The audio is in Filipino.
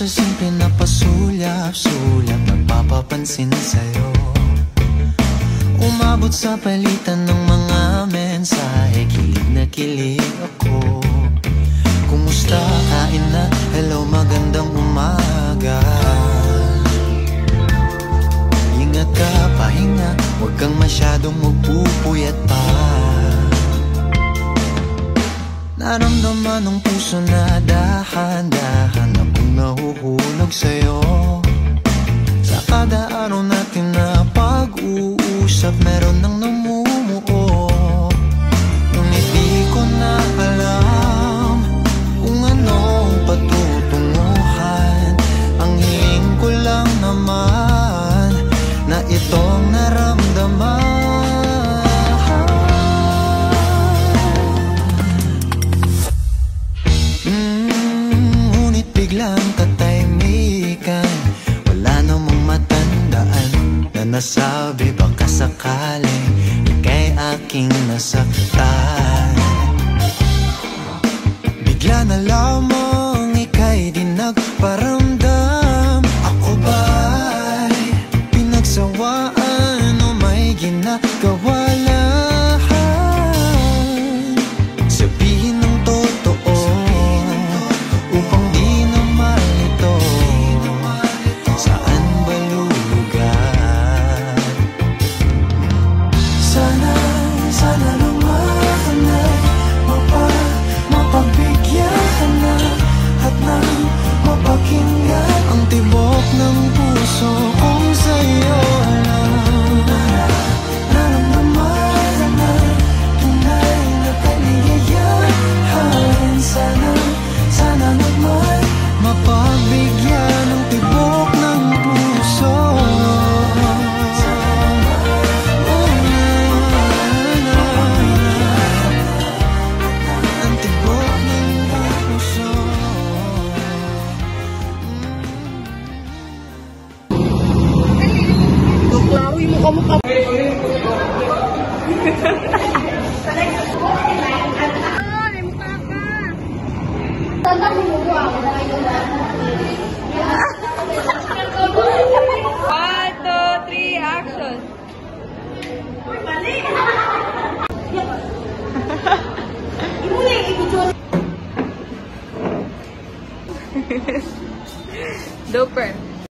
sa simple na pasulyap-sulyap, nagpapapansin sa'yo. Umabot sa palitan ng mga mensahe, kilig na kilig ako. Kumusta, kain na, hello, magandang umaga. Ingat ka, pahinga, huwag kang masyadong magpupuyat pa. Naramdaman ng puso na dahan-dahan akong nahuhulog sa'yo. Sa kada araw natin na pag-uusap, meron nang namumuo. Ngunit di ko na alam kung anong patutunguhan. Ang hiling ko lang naman na itong naramdaman. Ngunit biglang katahimikan, wala namang matandaan na nasabi baka sakaling ika'y aking nasaktan. Bigla na lamang ika'y di nagparamdam. Ako ba'y pinagsawaan o may ginagawa lang? Sabihin ng totoo upang di na malito. Saan ba lulugar? Sana lumahan na, mapagbigyan na, at nang mapakinggan ang tibok ng puso kong sa'yo lang. Naramdaman na tunay na kaligayahan. Sana naman mapagbigyan ng tibok ng puso. Ang tibok ng puso. Klawi mo kamukha. Tanda mo mo ako na